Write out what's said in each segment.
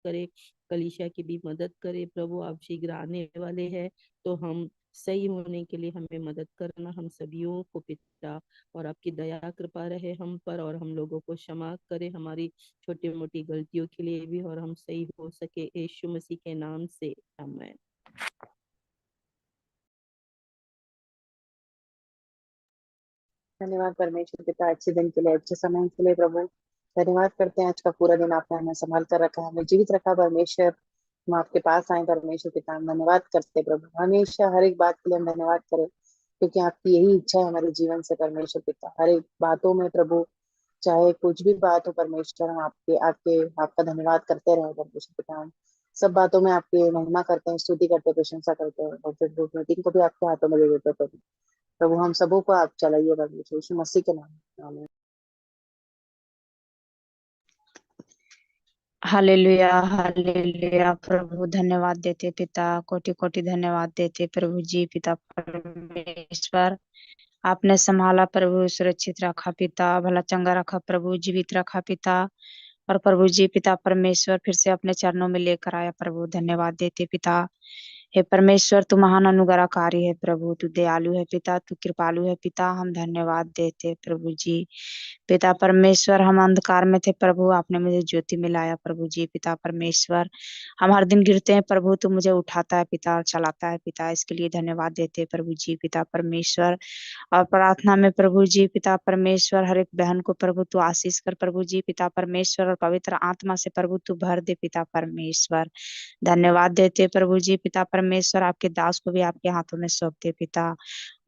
करे, कलीसिया की भी मदद करे प्रभु। आप शीघ्र आने वाले हैं, तो हम सही होने के लिए हमें मदद करना, हम सभीयों को पिता। और आपकी दया कृपा रहे हम पर, और हम लोगों को क्षमा करे हमारी छोटी मोटी गलतियों के लिए भी, और हम सही हो सके यीशु मसीह के नाम से, आमीन। धन्यवाद परमेश्वर पिता, अच्छे दिन के लिए, अच्छे समय के लिए प्रभु। धन्यवाद करते हैं, आज का पूरा दिन आपने हमें संभाल कर रखा, हमें जीवित रखा परमेश्वर। हम आपके पास आए परमेश्वर पिता, हम धन्यवाद करते हैं प्रभु। हमेशा हर एक बात के लिए हम धन्यवाद करें, क्योंकि आपकी यही इच्छा है हमारे जीवन से परमेश्वर पिता। हर एक बातों में प्रभु, चाहे कुछ भी बात हो परमेश्वर, हम आपके आपके आपका धन्यवाद करते रहे परमेश्वर पिता। हम सब बातों में आपकी महिमा करते हैं, स्तुति करते हैं, प्रशंसा करते हैं, और फिर मीटिंग को भी आपके हाथों में दे देते हैं प्रभु। प्रभु हम सबों को आप चलाइए परमेश्वर, यीशु मसीह के नाम में, आमीन। Hallelujah hallelujah. प्रभु धन्यवाद देते पिता, कोटि कोटि धन्यवाद देते प्रभु जी। पिता परमेश्वर, आपने संभाला प्रभु, सुरक्षित रखा पिता, भला चंगा रखा प्रभु, जीवित रखा पिता। और प्रभु जी पिता परमेश्वर, फिर से अपने चरणों में लेकर आया प्रभु, धन्यवाद देते पिता। हे परमेश्वर, तू महान अनुग्रहकारी है प्रभु, तू दयालु है पिता, तू कृपालु है पिता। हम धन्यवाद देते प्रभु जी। पिता परमेश्वर, हम अंधकार में थे प्रभु, आपने मुझे ज्योति में लाया प्रभु जी। पिता परमेश्वर, हम हर दिन गिरते हैं प्रभु, तू मुझे उठाता है पिता और चलाता है पिता, इसके लिए धन्यवाद देते प्रभु जी। पिता परमेश्वर, और प्रार्थना में प्रभु जी पिता परमेश्वर, हर एक बहन को प्रभु तू आशीष कर प्रभु जी। पिता परमेश्वर, और पवित्र आत्मा से प्रभु तू भर दे पिता परमेश्वर। धन्यवाद देते प्रभु जी। पिता परमेश्वर, आपके दास को भी आपके हाथों में सौंप दे पिता।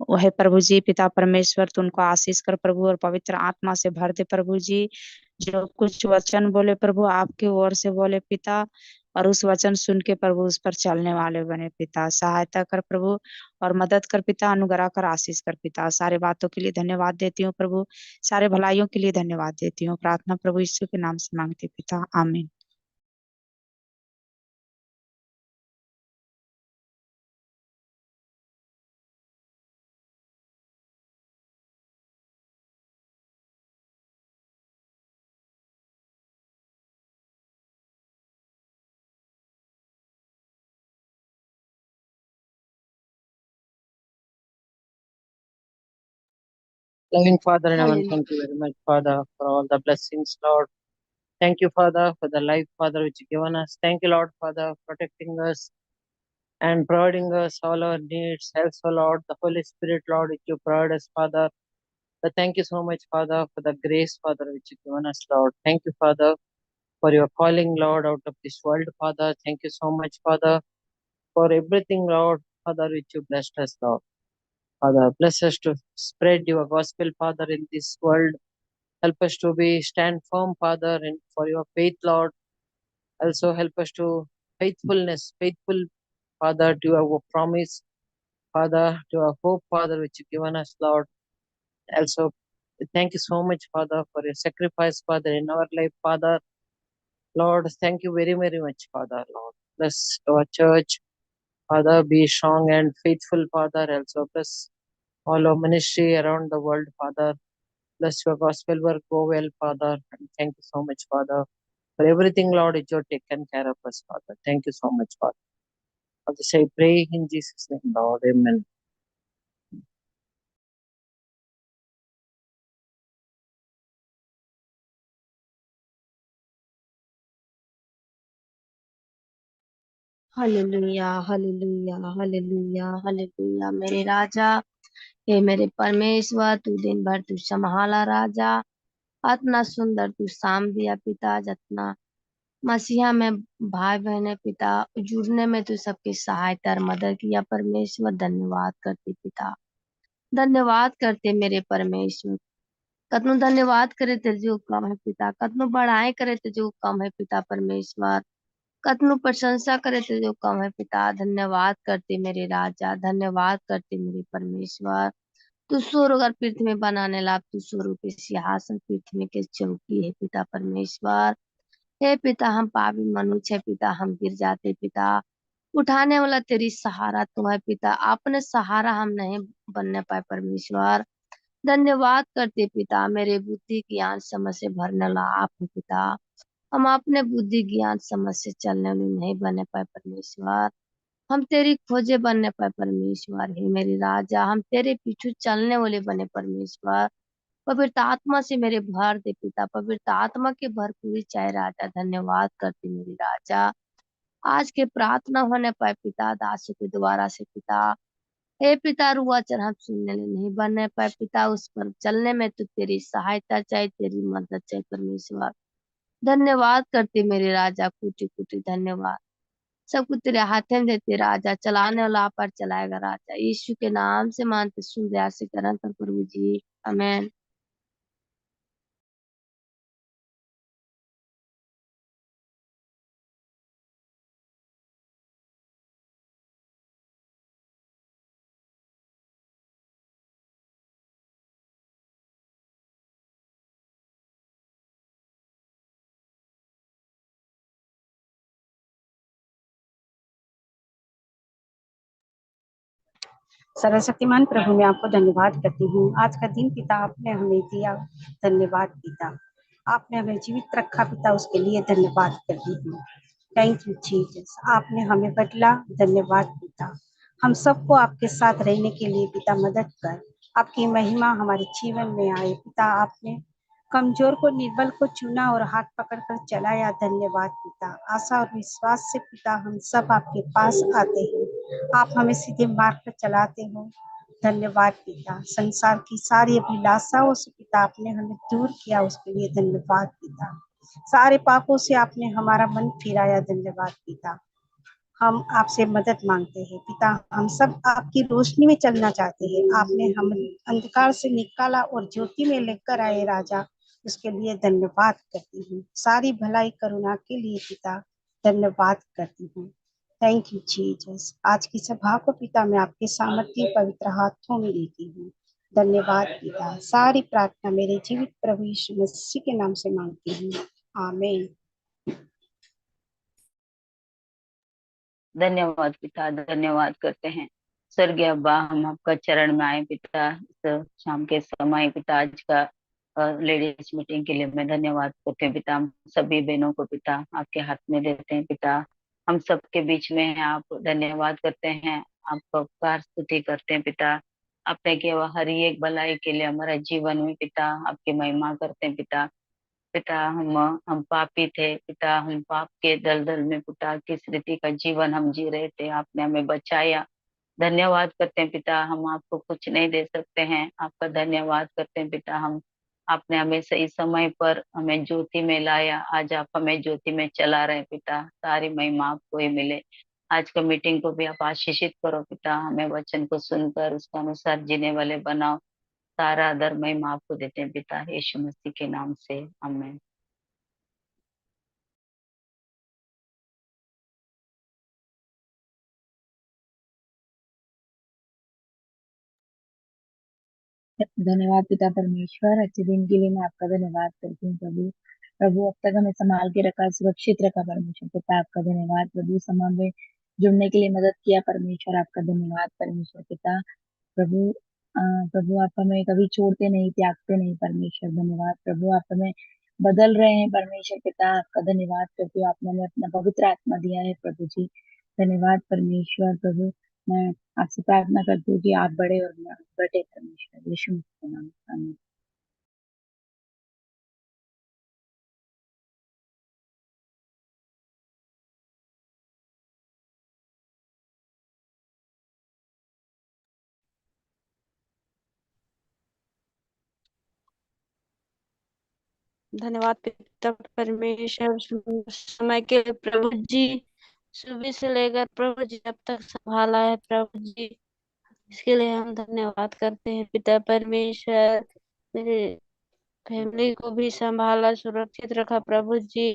वह प्रभु जी पिता परमेश्वर, तू उनको आशीष कर प्रभु, और पवित्र आत्मा से भर दे प्रभु जी। जो कुछ वचन बोले प्रभु, आपके ओर से बोले पिता, और उस वचन सुन के प्रभु उस पर चलने वाले बने पिता। सहायता कर प्रभु, और मदद कर पिता, अनुग्रह कर, आशीष कर पिता। सारे बातों के लिए धन्यवाद देती हूँ प्रभु, सारे भलाइयों के लिए धन्यवाद देती हूँ। प्रार्थना प्रभु यीशु के नाम से मांगती पिता, आमीन। Loving Father in heaven, hallelujah. thank you very much, Father, for all the blessings, Lord. Thank you, Father, for the life, Father, which you given us. Thank you, Lord, Father, protecting us and providing us all our needs. Also, Lord, the Holy Spirit, Lord, which you provide us, Father. But thank you so much, Father, for the grace, Father, which you given us, Lord. Thank you, Father, for your calling, Lord, out of this world, Father. Thank you so much, Father, for everything, Lord, Father, which you blessed us, Lord. Father, bless us to spread your gospel, Father, in this world. Help us to be stand firm, Father, and for your faith, Lord. Also help us to faithful, Father, to our promise, Father, to our hope, Father, which you given us, Lord. Also, thank you so much, Father, for your sacrifice, Father, in our life, Father. Lord, thank you very, very much, Father, Lord. Bless our church, Father, be strong and faithful, Father. Also, bless all our ministry around the world, Father. Bless your gospel work, go well, Father. And thank you so much, Father, for everything, Lord, that you're taken care of us, Father. Thank you so much, Father. I'll just say, pray in Jesus' name, Lord. Amen. Hallelujah hallelujah hallelujah hallelujah. मेरे राजा, हे मेरे परमेश्वर, तू दिन भर तू संभाला राजा। इतना सुंदर तू शाम दिया पिता, जितना मसीहा में भाई बहने पिता जुड़ने में तू सबकी सहायता और मदद किया परमेश्वर। धन्यवाद करते पिता, धन्यवाद करते मेरे परमेश्वर। कतनो धन्यवाद करे ते जो कम है पिता, कतनो बढ़ाए करे ते जो कम है पिता परमेश्वर, कतनो प्रशंसा करे ते जो कम है पिता। धन्यवाद करते मेरे राजा, धन्यवाद करते मेरे परमेश्वर। तू स्वर्ग और पृथ्वी बनाने ला, तू स्वर्ग के सिंहासन पृथ्वी के चौकी है पिता परमेश्वर। हे पिता, हम पापी मनुष्य है पिता, हम गिर जाते पिता। उठाने वाला तेरी सहारा तू है पिता, अपने सहारा हम नहीं बनने पाए परमेश्वर। धन्यवाद करते पिता, मेरे बुद्धि ज्ञान समझ से भरने ला आप है पिता। हम अपने बुद्धि ज्ञान समझ से चलने वाले नहीं बने पाए परमेश्वर। हम तेरी खोजे बनने पाए परमेश्वर। हे मेरी राजा, हम तेरे पीछे चलने वाले बने परमेश्वर। पवित्र आत्मा से मेरे भर दे पिता, पवित्र आत्मा के भरपूरी चाहे राजा। धन्यवाद करती मेरी राजा, आज के प्रार्थना होने पाए पिता दासों के द्वारा से पिता। हे पिता, रुआचन हम सुनने में नहीं बनने पाए पिता, उस पर चलने में तो तेरी सहायता चाहिए, तेरी मदद चाहिए परमेश्वर। धन्यवाद करते मेरे राजा, कोटि कोटि धन्यवाद। सब कुछ तेरे हाथ में देते राजा, चलाने वाला आप पर चलाएगा राजा। यीशु के नाम से मानते सुन दया से करण कर प्रभु जी, आमेन। सर्वशक्तिमान प्रभु, मैं आपको धन्यवाद करती हूँ। आज का दिन पिता आपने हमें दिया, धन्यवाद पिता। आपने हमें जीवित रखा पिता, उसके लिए धन्यवाद करती हूँ। थैंक यू जीसस, आपने हमें बदला, धन्यवाद पिता। हम सबको आपके साथ रहने के लिए पिता मदद कर, आपकी महिमा हमारे जीवन में आए पिता। आपने कमजोर को निर्बल को चुना और हाथ पकड़कर चलाया, धन्यवाद पिता। आशा और विश्वास से पिता हम सब आपके पास आते हैं, आप हमें सीधे मार्ग पर चलाते हो, धन्यवाद पिता। संसार की सारी अभिलाषाओं से पिता आपने हमें दूर किया, उसके लिए धन्यवाद पिता। सारे पापों से आपने हमारा मन फिराया, धन्यवाद पिता। हम आपसे मदद मांगते हैं पिता, हम सब आपकी रोशनी में चलना चाहते हैं। आपने हम अंधकार से निकाला और ज्योति में लेकर आए राजा, उसके लिए धन्यवाद करती हूँ। सारी भलाई करुणा के लिए पिता धन्यवाद करती हूँ। Thank you Jesus. आज की सभा को पिता मैं आपके सामर्थ्य पवित्र हाथों में देती हूँ, धन्यवाद पिता। सारी प्रार्थना मेरे जीवित प्रभु यीशु मसीह के नाम से मांगती हूँ, आमीन। धन्यवाद पिता, धन्यवाद करते हैं स्वर्गीय अब्बा। हम आपका चरण में आए पिता, इस शाम के समय पिता, आज का लेडीज मीटिंग के लिए मैं धन्यवाद करते हैं पिता। हम सभी बहनों को पिता आपके हाथ में देते हैं पिता, हम सबके बीच में हैं। आप धन्यवाद करते हैं, आपका उपकार स्तुति करते हैं पिता। आपने किया हर एक भलाई के लिए हमारा जीवन में पिता आपकी महिमा करते हैं पिता। पिता हम पापी थे पिता, हम पाप के दलदल में पिता किस रीति का जीवन हम जी रहे थे, आपने हमें बचाया। धन्यवाद करते हैं पिता, हम आपको कुछ नहीं दे सकते हैं, आपका धन्यवाद करते हैं पिता। हम आपने हमें सही समय पर हमें ज्योति में लाया, आज आप हमें ज्योति में चला रहे हैं पिता। सारी महिमा आपको ही मिले। आज का मीटिंग को भी आप आशीषित करो पिता, हमें वचन को सुनकर उसके अनुसार जीने वाले बनाओ। सारा आदर महिमा आपको देते हैं पिता, यीशु मसीह के नाम से, आमीन। धन्यवाद पिता परमेश्वर, अच्छे दिन के लिए मैं आपका धन्यवाद करती हूँ प्रभु। प्रभु अब तक हमें संभाल के रखा, सुरक्षित रखा परमेश्वर पिता, आपका धन्यवाद। प्रभु समा में जुड़ने के लिए मदद किया परमेश्वर, आपका धन्यवाद परमेश्वर पिता। प्रभु प्रभु आप हमें कभी छोड़ते नहीं, त्यागते नहीं परमेश्वर, धन्यवाद। प्रभु आप हमें बदल रहे हैं परमेश्वर पिता, आपका धन्यवाद करते हो। आपने हमें अपना पवित्र आत्मा दिया है प्रभु जी, धन्यवाद परमेश्वर। प्रभु मैं आपसे प्रार्थना करती हूँ कि आप बड़े और बड़े परमेश्वर, यीशु मसीह के नाम में, आमीन। धन्यवाद पिता परमेश्वर, समय के लिए प्रभु जी, सुबह से लेकर प्रभु जी अब तक संभाला है प्रभु जी, इसके लिए हम धन्यवाद करते हैं पिता परमेश्वर। मेरे फैमिली को भी संभाला, सुरक्षित रखा प्रभु जी।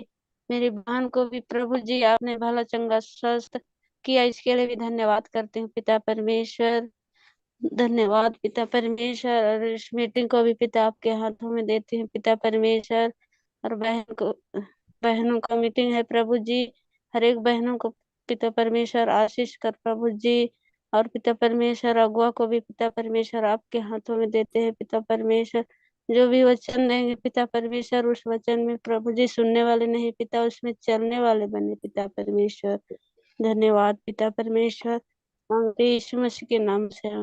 मेरी बहन को भी प्रभु जी आपने भला चंगा स्वस्थ किया, इसके लिए भी धन्यवाद करते हैं पिता परमेश्वर। धन्यवाद पिता परमेश्वर, और इस मीटिंग को भी पिता आपके हाथों में देते हैं पिता परमेश्वर। और बहनों का मीटिंग है प्रभु जी, हर एक बहनों को पिता परमेश्वर आशीष कर प्रभु जी। और पिता परमेश्वर अगुआ को भी पिता परमेश्वर आपके हाथों में देते हैं पिता परमेश्वर। जो भी वचन देंगे पिता परमेश्वर, उस वचन में प्रभु जी सुनने वाले नहीं पिता, उसमें चलने वाले बने पिता परमेश्वर। धन्यवाद पिता परमेश्वर, मांगते यीशु मसीह के नाम से।